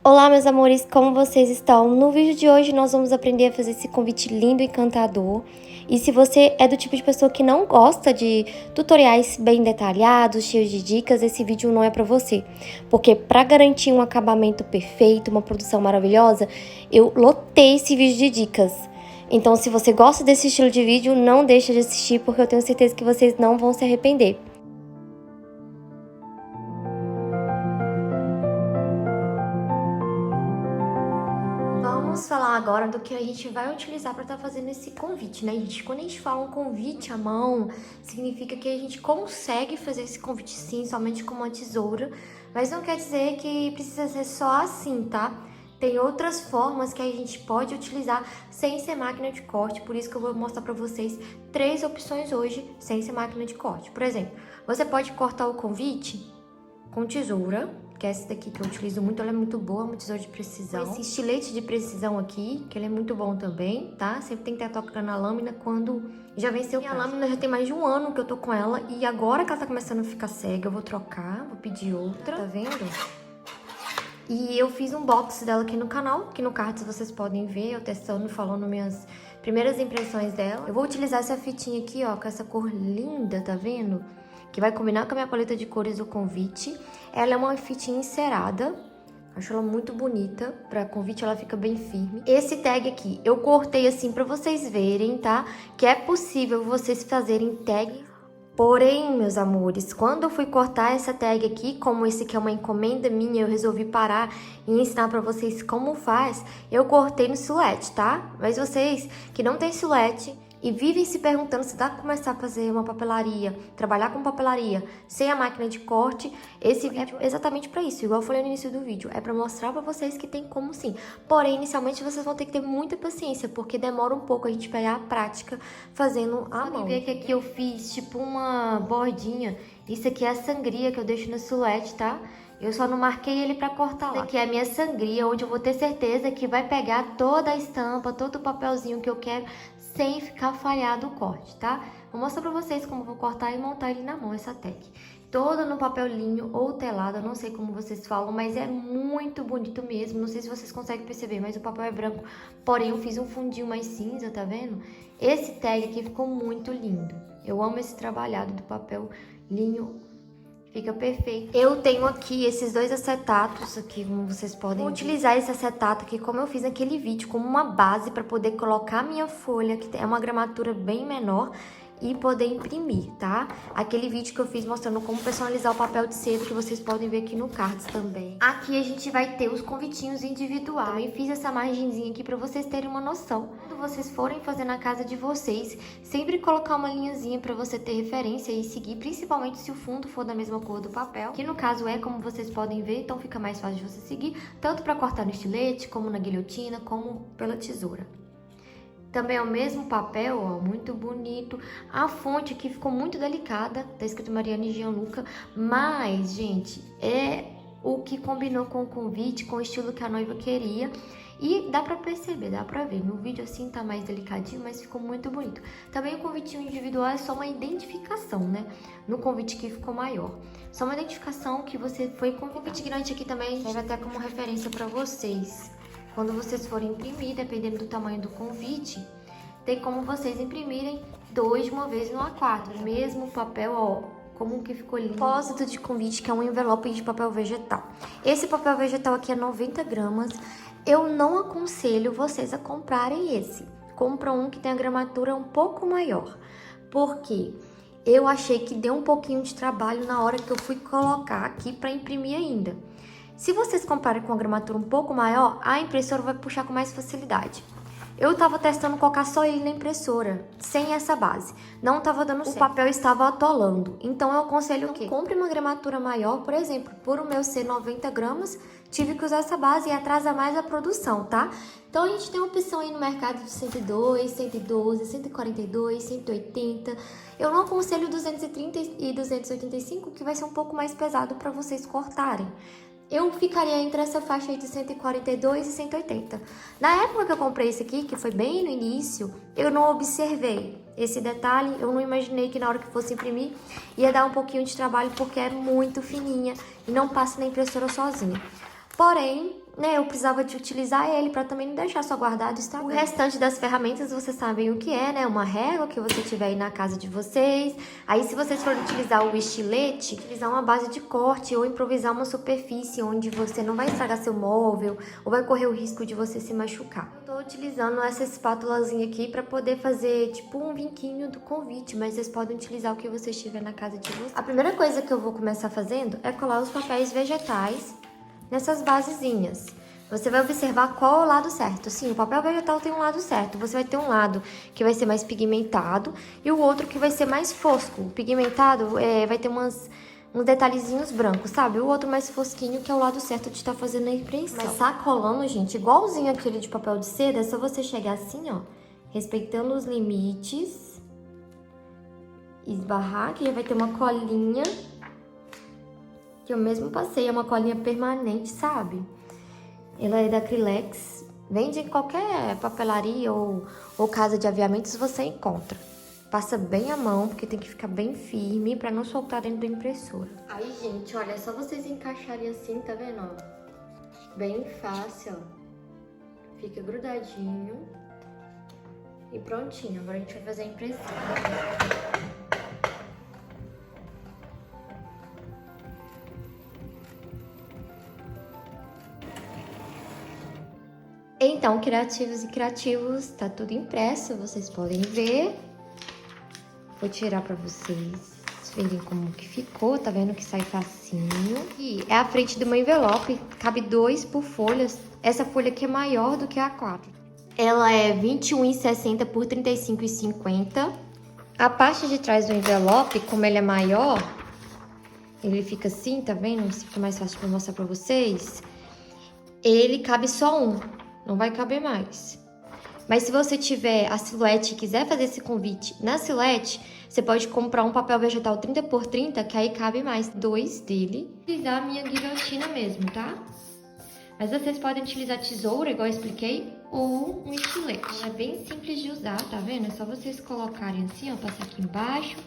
Olá, meus amores, como vocês estão? No vídeo de hoje nós vamos aprender a fazer esse convite lindo e encantador. E se você é do tipo de pessoa que não gosta de tutoriais bem detalhados, cheios de dicas, esse vídeo não é pra você. Porque pra garantir um acabamento perfeito, uma produção maravilhosa, eu lotei esse vídeo de dicas. Então, se você gosta desse estilo de vídeo, não deixa de assistir, porque eu tenho certeza que vocês não vão se arrepender. Vamos falar agora do que a gente vai utilizar para estar fazendo esse convite, né, gente? Quando a gente fala um convite à mão, significa que a gente consegue fazer esse convite sim, somente com uma tesoura, mas não quer dizer que precisa ser só assim, tá? Tem outras formas que a gente pode utilizar sem ser máquina de corte, por isso que eu vou mostrar para vocês 3 opções hoje sem ser máquina de corte. Por exemplo, você pode cortar o convite com tesoura, que é essa daqui que eu utilizo muito, ela é muito boa, uma tesoura de precisão. Esse estilete de precisão aqui, que ele é muito bom também, tá? Sempre tem que estar tocando a lâmina quando já venceu. E a lâmina já tem mais de 1 ano que eu tô com ela, e agora que ela tá começando a ficar cega, eu vou trocar, vou pedir outra, tá vendo? E eu fiz um box dela aqui no canal, que no card vocês podem ver, eu testando, falando minhas primeiras impressões dela. Eu vou utilizar essa fitinha aqui, ó, com essa cor linda, tá vendo? Que vai combinar com a minha paleta de cores do convite. Ela é uma fitinha encerada, acho ela muito bonita, pra convite ela fica bem firme. Esse tag aqui, eu cortei assim pra vocês verem, tá? Que é possível vocês fazerem tag. Porém, meus amores, quando eu fui cortar essa tag aqui, como esse aqui é uma encomenda minha, eu resolvi parar e ensinar pra vocês como faz, eu cortei no silete, tá? Mas vocês que não tem silete e vivem se perguntando se dá pra começar a fazer uma papelaria, trabalhar com papelaria sem a máquina de corte, esse vídeo é exatamente pra isso, igual eu falei no início do vídeo, é pra mostrar pra vocês que tem como sim. Porém, inicialmente vocês vão ter que ter muita paciência, porque demora um pouco a gente pegar a prática fazendo a mão. Podem ver que aqui eu fiz tipo uma bordinha, isso aqui é a sangria que eu deixo no silete, tá? Eu só não marquei ele pra cortar lá. Essa aqui é a minha sangria, onde eu vou ter certeza que vai pegar toda a estampa, todo o papelzinho que eu quero, sem ficar falhado o corte, tá? Vou mostrar pra vocês como eu vou cortar e montar ele na mão, essa tag. Toda no papel linho ou telado, eu não sei como vocês falam, mas é muito bonito mesmo. Não sei se vocês conseguem perceber, mas o papel é branco, porém eu fiz um fundinho mais cinza, tá vendo? Esse tag aqui ficou muito lindo. Eu amo esse trabalhado do papel linho. Fica perfeito. Eu tenho aqui esses 2 acetatos aqui, como vocês podem ver. Vou utilizar esse acetato aqui, como eu fiz naquele vídeo, como uma base para poder colocar a minha folha, que é uma gramatura bem menor, e poder imprimir, tá? Aquele vídeo que eu fiz mostrando como personalizar o papel de seda, que vocês podem ver aqui no cards também. Aqui a gente vai ter os convitinhos individuais. Também fiz essa margenzinha aqui para vocês terem uma noção. Quando vocês forem fazer na casa de vocês, sempre colocar uma linhazinha para você ter referência e seguir, principalmente se o fundo for da mesma cor do papel, que no caso é como vocês podem ver, então fica mais fácil de você seguir, tanto para cortar no estilete, como na guilhotina, como pela tesoura. Também é o mesmo papel, ó, muito bonito. A fonte aqui ficou muito delicada, tá escrito Mariane Gianluca, mas, gente, é o que combinou com o convite, com o estilo que a noiva queria. E dá pra perceber, dá pra ver. No vídeo assim tá mais delicadinho, mas ficou muito bonito. Também o convitinho individual é só uma identificação, né? No convite que ficou maior. Só uma identificação que você foi convidado. O convite grande aqui também serve até como referência pra vocês. Quando vocês forem imprimir, dependendo do tamanho do convite, tem como vocês imprimirem 2 de uma vez no A4. Mesmo papel, ó, como que ficou lindo. Depósito de convite, que é um envelope de papel vegetal. Esse papel vegetal aqui é 90 gramas. Eu não aconselho vocês a comprarem esse. Compra um que tem a gramatura um pouco maior. Porque eu achei que deu um pouquinho de trabalho na hora que eu fui colocar aqui para imprimir ainda. Se vocês comprarem com a gramatura um pouco maior, a impressora vai puxar com mais facilidade. Eu tava testando colocar só ele na impressora, sem essa base. Não tava dando certo. O papel estava atolando. Então eu aconselho que compre uma gramatura maior, por exemplo, por o meu ser 90 gramas, tive que usar essa base e atrasa mais a produção, tá? Então a gente tem uma opção aí no mercado de 102, 112, 142, 180. Eu não aconselho 230 e 285, que vai ser um pouco mais pesado para vocês cortarem. Eu ficaria entre essa faixa aí de 142 e 180. Na época que eu comprei esse aqui, que foi bem no início, eu não observei esse detalhe, eu não imaginei que na hora que fosse imprimir ia dar um pouquinho de trabalho, porque é muito fininha e não passa na impressora sozinha. Porém, né, eu precisava de utilizar ele para também não deixar só guardado. O restante das ferramentas vocês sabem o que é, né? Uma régua que você tiver aí na casa de vocês. Aí se vocês forem utilizar o estilete, utilizar uma base de corte ou improvisar uma superfície onde você não vai estragar seu móvel ou vai correr o risco de você se machucar. Eu tô utilizando essa espátulazinha aqui para poder fazer tipo um vinquinho do convite, mas vocês podem utilizar o que vocês tiver na casa de vocês. A primeira coisa que eu vou começar fazendo é colar os papéis vegetais nessas basezinhas. Você vai observar qual é o lado certo. Sim, o papel vegetal tem um lado certo. Você vai ter um lado que vai ser mais pigmentado e o outro que vai ser mais fosco. O pigmentado vai ter uns detalhezinhos brancos, sabe? O outro mais fosquinho, que é o lado certo de estar fazendo a impressão. Mas tá colando, gente, igualzinho aquele de papel de seda. É só você chegar assim, ó, respeitando os limites. Esbarrar, que já vai ter uma colinha. Que eu mesmo passei, é uma colinha permanente, sabe? Ela é da Acrylex, vende em qualquer papelaria ou casa de aviamentos você encontra. Passa bem a mão, porque tem que ficar bem firme pra não soltar dentro da impressora. Aí, gente, olha, é só vocês encaixarem assim, tá vendo, ó? Bem fácil, ó. Fica grudadinho. E prontinho, agora a gente vai fazer a impressão. Então, criativos e criativos, tá tudo impresso, vocês podem ver. Vou tirar pra vocês verem como que ficou, tá vendo que sai facinho. E é a frente de uma envelope, cabe 2 por folhas. Essa folha aqui é maior do que a 4. Ela é 21,60 por 35,50. A parte de trás do envelope, como ele é maior, ele fica assim, tá vendo? Fica mais fácil pra mostrar pra vocês. Ele cabe só um. Não vai caber mais. Mas se você tiver a silhuete e quiser fazer esse convite na silhuete, você pode comprar um papel vegetal 30 por 30, que aí cabe mais 2 dele. Utilizar a minha guilhotina mesmo, tá? Mas vocês podem utilizar tesoura, igual eu expliquei, ou um estilete. É bem simples de usar, tá vendo? É só vocês colocarem assim, ó, passar aqui embaixo,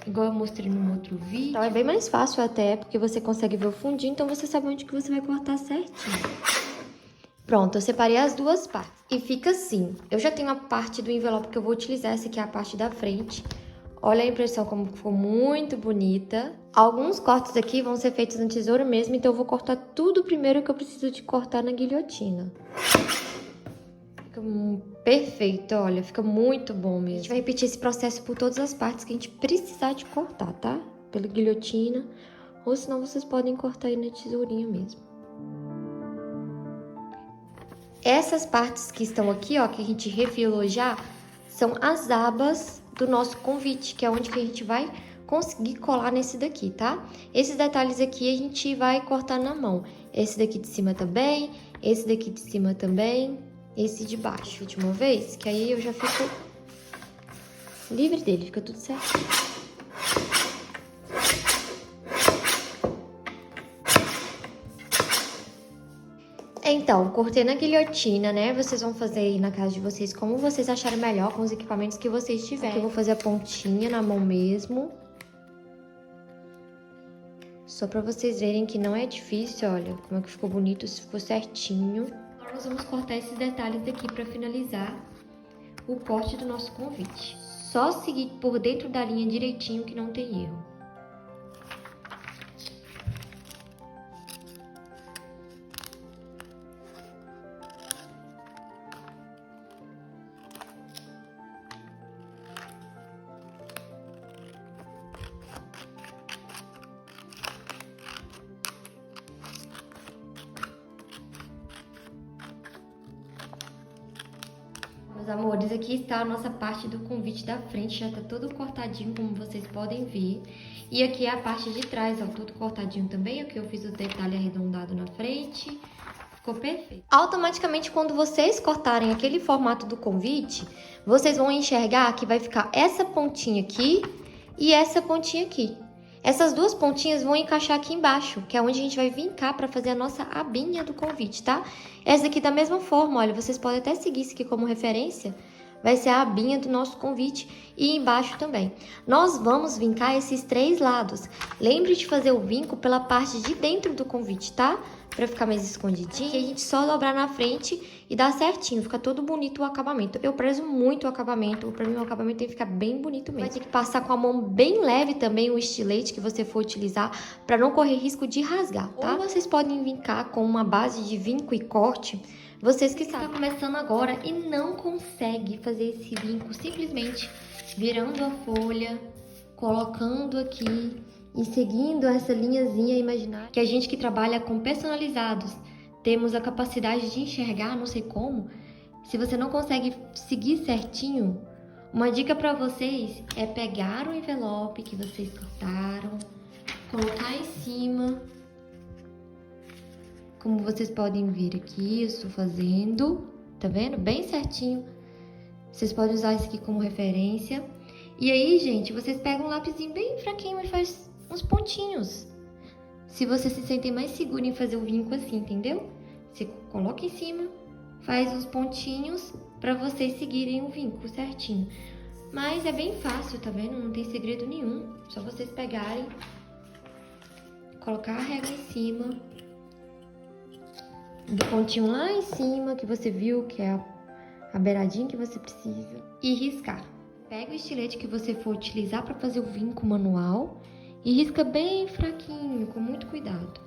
igual eu mostrei no outro vídeo. Então é bem mais fácil até, porque você consegue ver o fundinho, então você sabe onde que você vai cortar certinho. Pronto, eu separei as duas partes. E fica assim. Eu já tenho a parte do envelope que eu vou utilizar. Essa aqui é a parte da frente. Olha a impressão como ficou muito bonita. Alguns cortes aqui vão ser feitos na tesoura mesmo. Então eu vou cortar tudo primeiro que eu preciso de cortar na guilhotina. Fica perfeito, olha. Fica muito bom mesmo. A gente vai repetir esse processo por todas as partes que a gente precisar de cortar, tá? Pela guilhotina. Ou senão vocês podem cortar aí na tesourinha mesmo. Essas partes que estão aqui, ó, que a gente refilou já, são as abas do nosso convite, que é onde que a gente vai conseguir colar nesse daqui, tá? Esses detalhes aqui a gente vai cortar na mão. Esse daqui de cima também, esse daqui de cima também, esse de baixo. De uma vez, que aí eu já fico livre dele, fica tudo certo. Então, cortei na guilhotina, né? Vocês vão fazer aí na casa de vocês como vocês acharem melhor, com os equipamentos que vocês tiverem. Aqui eu vou fazer a pontinha na mão mesmo. Só pra vocês verem que não é difícil, olha, como é que ficou bonito, ficou certinho. Agora nós vamos cortar esses detalhes daqui pra finalizar o corte do nosso convite. Só seguir por dentro da linha direitinho que não tem erro. Meus amores, aqui está a nossa parte do convite da frente, já tá todo cortadinho, como vocês podem ver. E aqui é a parte de trás, ó, tudo cortadinho também, aqui eu fiz o detalhe arredondado na frente, ficou perfeito. Automaticamente, quando vocês cortarem aquele formato do convite, vocês vão enxergar que vai ficar essa pontinha aqui e essa pontinha aqui. Essas duas pontinhas vão encaixar aqui embaixo, que é onde a gente vai vincar para fazer a nossa abinha do convite, tá? Essa aqui da mesma forma, olha, vocês podem até seguir isso aqui como referência. Vai ser a abinha do nosso convite e embaixo também. Nós vamos vincar esses 3 lados. Lembre de fazer o vinco pela parte de dentro do convite, tá? pra ficar mais escondidinho. Aqui a gente só dobrar na frente e dar certinho, fica todo bonito o acabamento. Eu prezo muito o acabamento, pra mim o acabamento tem que ficar bem bonito mesmo. Vai ter que passar com a mão bem leve também o estilete que você for utilizar, pra não correr risco de rasgar, tá? Ou vocês podem vincar com uma base de vinco e corte. Vocês que estão começando agora e não conseguem fazer esse vinco simplesmente virando a folha, colocando aqui e seguindo essa linhazinha imaginária. Que a gente que trabalha com personalizados temos a capacidade de enxergar, não sei como. Se você não consegue seguir certinho, uma dica para vocês é pegar o envelope que vocês cortaram, colocar em cima. Como vocês podem ver aqui, eu estou fazendo, tá vendo? Bem certinho. Vocês podem usar isso aqui como referência. E aí, gente, vocês pegam um lapisinho bem fraquinho e faz uns pontinhos. Se vocês se sentem mais seguros em fazer o vinco assim, entendeu? Você coloca em cima, faz uns pontinhos pra vocês seguirem o vinco certinho. Mas é bem fácil, tá vendo? Não tem segredo nenhum. Só vocês pegarem, colocar a régua em cima, do pontinho lá em cima, que você viu que é a beiradinha que você precisa, e riscar. Pega o estilete que você for utilizar para fazer o vinco manual e risca bem fraquinho, com muito cuidado.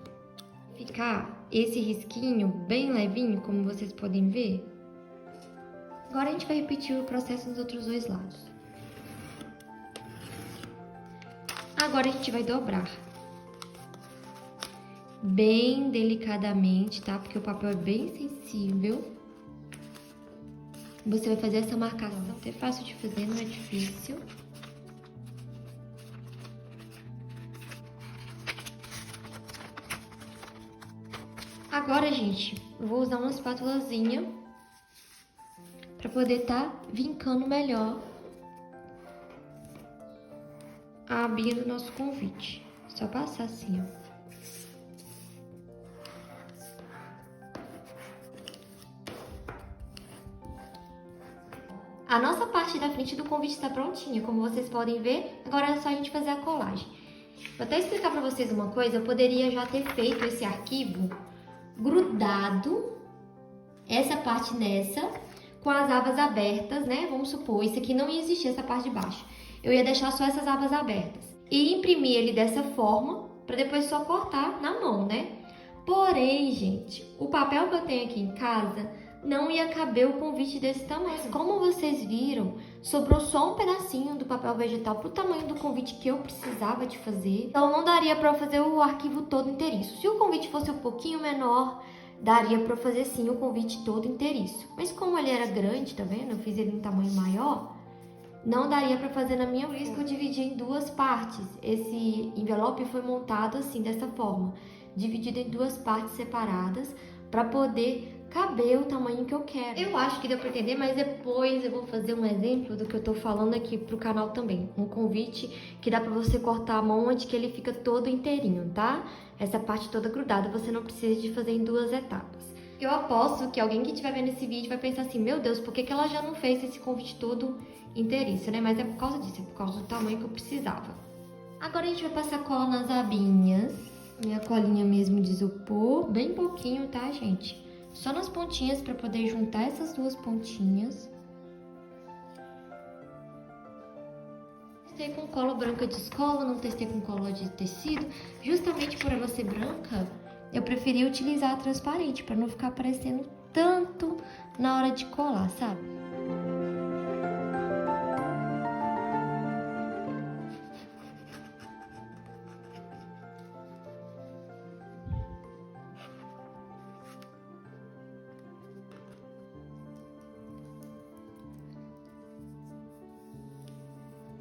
Ficar esse risquinho bem levinho, como vocês podem ver. Agora a gente vai repetir o processo nos outros dois lados. Agora a gente vai dobrar. Bem delicadamente, tá? Porque o papel é bem sensível. Você vai fazer essa marcação. É fácil de fazer, não é difícil. Agora, gente, eu vou usar uma espátulazinha para poder tá vincando melhor a abinha do nosso convite. Só passar assim, ó. A nossa parte da frente do convite está prontinha, como vocês podem ver. Agora é só a gente fazer a colagem. Vou até explicar para vocês uma coisa. Eu poderia já ter feito esse arquivo grudado, essa parte nessa, com as abas abertas, né? Vamos supor, isso aqui não ia existir, essa parte de baixo. Eu ia deixar só essas abas abertas. E imprimir ele dessa forma, para depois só cortar na mão, né? Porém, gente, o papel que eu tenho aqui em casa não ia caber o convite desse tamanho. Mas como vocês viram, sobrou só um pedacinho do papel vegetal pro tamanho do convite que eu precisava de fazer. Então não daria para eu fazer o arquivo todo inteiriço. Se o convite fosse um pouquinho menor, daria para eu fazer sim o convite todo inteiriço. Mas como ele era grande, tá vendo? Eu fiz ele em tamanho maior, não daria para fazer na minha. Por isso que eu dividi em duas partes. Esse envelope foi montado assim, dessa forma, dividido em duas partes separadas, para poder caber o tamanho que eu quero. Eu acho que deu para entender, mas depois eu vou fazer um exemplo do que eu tô falando aqui pro canal também. Um convite que dá para você cortar a mão onde que ele fica todo inteirinho, tá? Essa parte toda grudada, você não precisa de fazer em duas etapas. Eu aposto que alguém que estiver vendo esse vídeo vai pensar assim, meu Deus, por que ela já não fez esse convite todo inteiriço, né? Mas é por causa disso, é por causa do tamanho que eu precisava. Agora a gente vai passar cola nas abinhas. Minha colinha mesmo de isopor, bem pouquinho, tá, gente? Só nas pontinhas para poder juntar essas duas pontinhas. Testei com cola branca de escola, não testei com cola de tecido. Justamente por ela ser branca, eu preferi utilizar a transparente, para não ficar aparecendo tanto na hora de colar, sabe?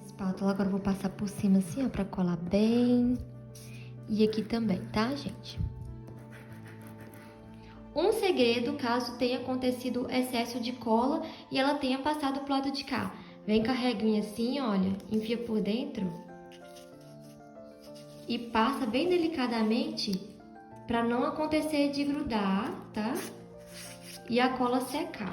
Espátula, agora eu vou passar por cima assim, ó, pra colar bem. E aqui também, tá, gente? Um segredo, caso tenha acontecido excesso de cola e ela tenha passado pro lado de cá. Vem com a reguinha assim, olha, enfia por dentro. E passa bem delicadamente pra não acontecer de grudar, tá? E a cola secar.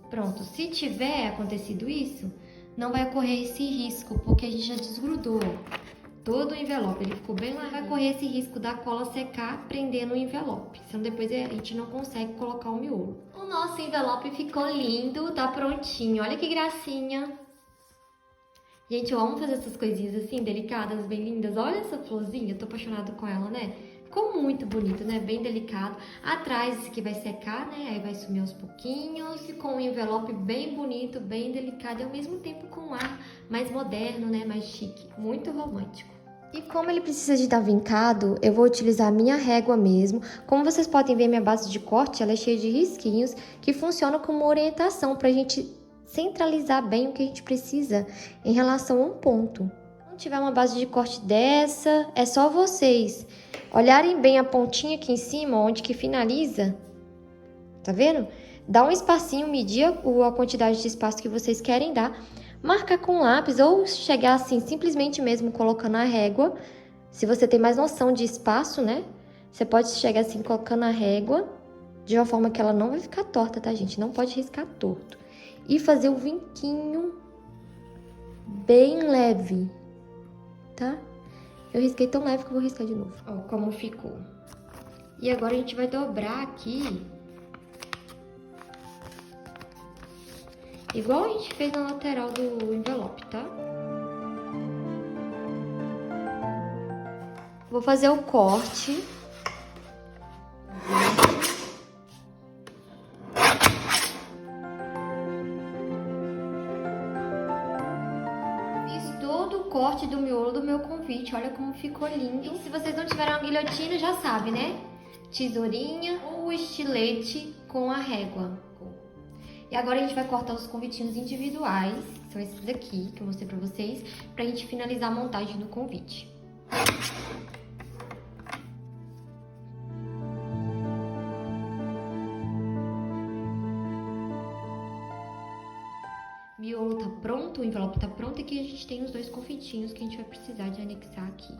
Pronto, se tiver acontecido isso, não vai ocorrer esse risco, porque a gente já desgrudou. todo o envelope, ele ficou bem largo. Vai correr esse risco da cola secar prendendo o envelope, senão depois a gente não consegue colocar o miolo. O nosso envelope ficou lindo, tá prontinho, olha que gracinha. Gente, eu amo fazer essas coisinhas assim, delicadas, bem lindas. Olha essa florzinha, eu tô apaixonada com ela, né? Ficou muito bonito, né? Bem delicado. Atrás, esse aqui vai secar, né? Aí vai sumir aos pouquinhos. Ficou um envelope bem bonito, bem delicado. E ao mesmo tempo com um ar mais moderno, né? Mais chique. Muito romântico. E como ele precisa de dar vincado, eu vou utilizar a minha régua mesmo. Como vocês podem ver, minha base de corte, ela é cheia de risquinhos que funcionam como orientação pra gente centralizar bem o que a gente precisa em relação a um ponto. Se não tiver uma base de corte dessa, é só vocês olharem bem a pontinha aqui em cima, onde que finaliza, tá vendo? Dá um espacinho, medir a quantidade de espaço que vocês querem dar, marcar com lápis ou chegar assim, simplesmente mesmo colocando a régua. Se você tem mais noção de espaço, né? Você pode chegar assim, colocando a régua, de uma forma que ela não vai ficar torta, tá, gente? Não pode riscar torto. E fazer o vinquinho bem leve, tá? Eu risquei tão leve que eu vou riscar de novo. Ó, como ficou. E agora a gente vai dobrar aqui. Igual a gente fez na lateral do envelope, tá? Vou fazer o corte. Corte do miolo do meu convite, olha como ficou lindo. E se vocês não tiverem uma guilhotina, já sabe, né? Tesourinha ou estilete com a régua. E agora a gente vai cortar os convitinhos individuais, que são esses aqui que eu mostrei pra vocês, pra gente finalizar a montagem do convite. O miolo tá pronto, o envelope tá pronto e aqui a gente tem os dois confitinhos que a gente vai precisar de anexar aqui.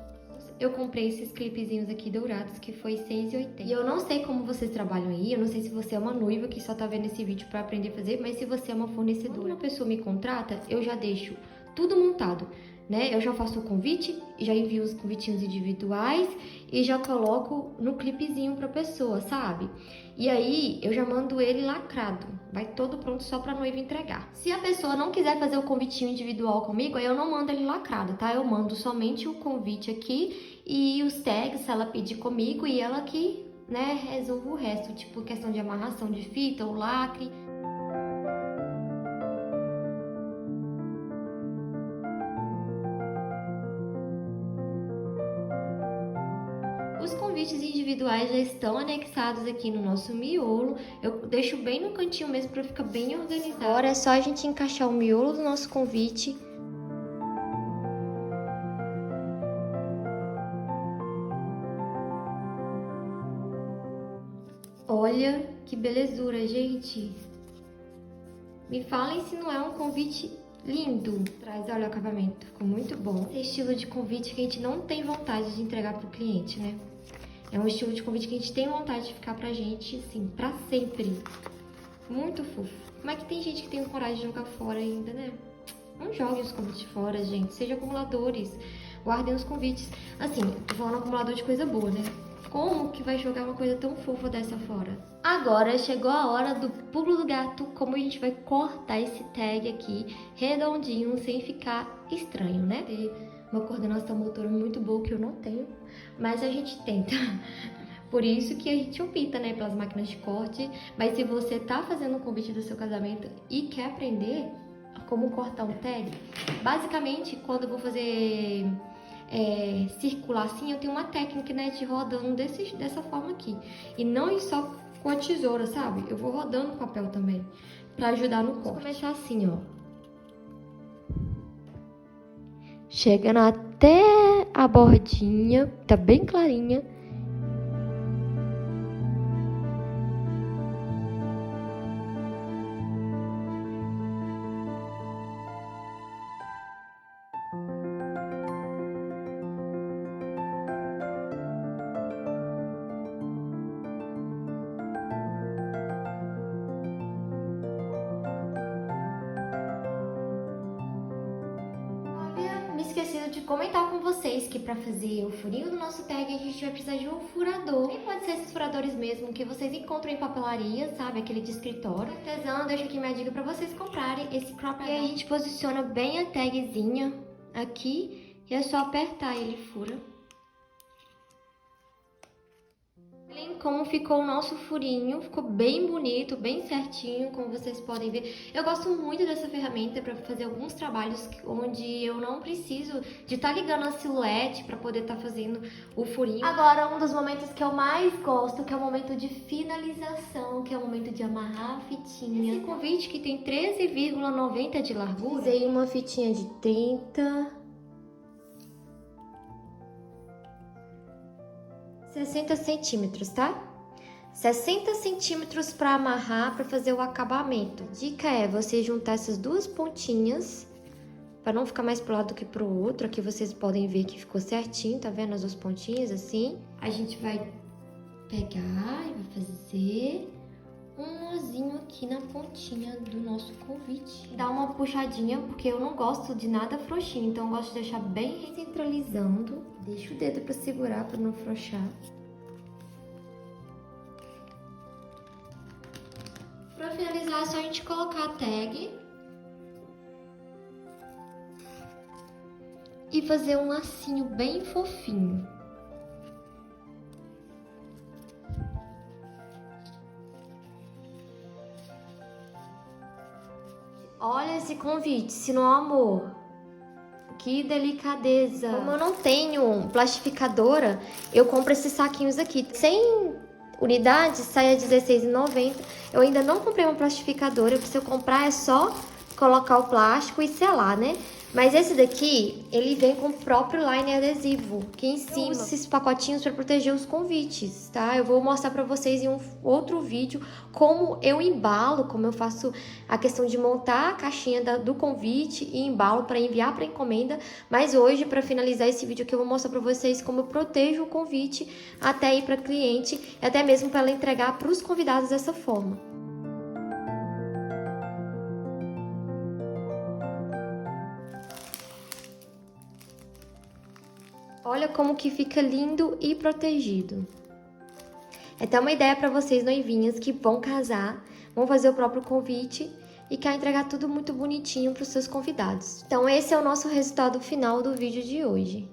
Eu comprei esses clipezinhos aqui dourados que foi R$6,80. E eu não sei como vocês trabalham aí, eu não sei se você é uma noiva que só tá vendo esse vídeo pra aprender a fazer, mas se você é uma fornecedora, quando uma pessoa me contrata, eu já deixo tudo montado, né? Eu já faço o convite, já envio os convitinhos individuais e já coloco no clipezinho pra pessoa, sabe? E aí, eu já mando ele lacrado. Vai todo pronto só pra noiva entregar. Se a pessoa não quiser fazer o convitinho individual comigo, aí eu não mando ele lacrado, tá? Eu mando somente o convite aqui e os tags, se ela pedir comigo, e ela que, né, resolve o resto. Tipo, questão de amarração de fita ou lacre. Os convites individuais já estão anexados aqui no nosso miolo. Eu deixo bem no cantinho mesmo para ficar bem organizado. Agora é só a gente encaixar o miolo do nosso convite. Olha que belezura, gente. Me falem se não é um convite lindo. Traz, olha o acabamento, ficou muito bom. Esse estilo de convite que a gente não tem vontade de entregar pro cliente, né? É um estilo de convite que a gente tem vontade de ficar pra gente, assim, pra sempre. Muito fofo. Como é que tem gente que tem coragem de jogar fora ainda, né? Não joguem os convites fora, gente. Sejam acumuladores. Guardem os convites. Assim, tô falando acumulador de coisa boa, né? Como que vai jogar uma coisa tão fofa dessa fora? Agora chegou a hora do pulo do gato, como a gente vai cortar esse tag aqui redondinho, sem ficar estranho, né? Tem uma coordenação motora muito boa que eu não tenho, mas a gente tenta. Por isso que a gente opta, né, pelas máquinas de corte. Mas se você tá fazendo um convite do seu casamento e quer aprender como cortar um tag, basicamente, quando eu vou fazer circular assim, eu tenho uma técnica, né, de rodando dessa forma aqui. E não só com a tesoura, sabe? Eu vou rodando o papel também, pra ajudar no corte. Vou começar assim, ó. Chegando até a bordinha, tá bem clarinha. Esquecido de comentar com vocês que para fazer o furinho do nosso tag a gente vai precisar de um furador. E pode ser esses furadores mesmo que vocês encontram em papelaria, sabe? Aquele de escritório. Artesã, deixo aqui minha dica para vocês comprarem esse crop. E aí a gente posiciona bem a tagzinha aqui e é só apertar e ele fura. Olhem como ficou o nosso furinho, ficou bem bonito, bem certinho, como vocês podem ver. Eu gosto muito dessa ferramenta para fazer alguns trabalhos onde eu não preciso de estar ligando a silhuete para poder estar fazendo o furinho. Agora, um dos momentos que eu mais gosto, que é o momento de finalização, que é o momento de amarrar a fitinha. Esse convite que tem 13,90 de largura. Usei uma fitinha de 30... 60 centímetros, tá? 60 centímetros para amarrar, para fazer o acabamento. A dica é você juntar essas duas pontinhas, para não ficar mais pro lado do que pro outro. Aqui vocês podem ver que ficou certinho, tá vendo as duas pontinhas assim? A gente vai pegar e vai fazer um nozinho aqui na pontinha do nosso convite. Dá uma puxadinha, porque eu não gosto de nada frouxinho, então eu gosto de deixar bem centralizando. Deixa o dedo para segurar, para não frouxar. Para finalizar, é só a gente colocar a tag e fazer um lacinho bem fofinho. Olha esse convite, se não amor. Que delicadeza. Como eu não tenho plastificadora, eu compro esses saquinhos aqui. 100 unidades sai a R$16,90. Eu ainda não comprei uma plastificadora, porque se eu comprar é só colocar o plástico e selar, né? Mas esse daqui, ele vem com o próprio liner adesivo aqui em cima. Eu uso esses pacotinhos para proteger os convites, tá? Eu vou mostrar para vocês em um outro vídeo como eu embalo, como eu faço a questão de montar a caixinha do convite e embalo para enviar para encomenda. Mas hoje, para finalizar esse vídeo aqui, eu vou mostrar para vocês como eu protejo o convite até ir para cliente e até mesmo para ela entregar para os convidados dessa forma. Olha como que fica lindo e protegido. É até uma ideia para vocês noivinhas que vão casar, vão fazer o próprio convite e quer entregar tudo muito bonitinho para os seus convidados. Então esse é o nosso resultado final do vídeo de hoje.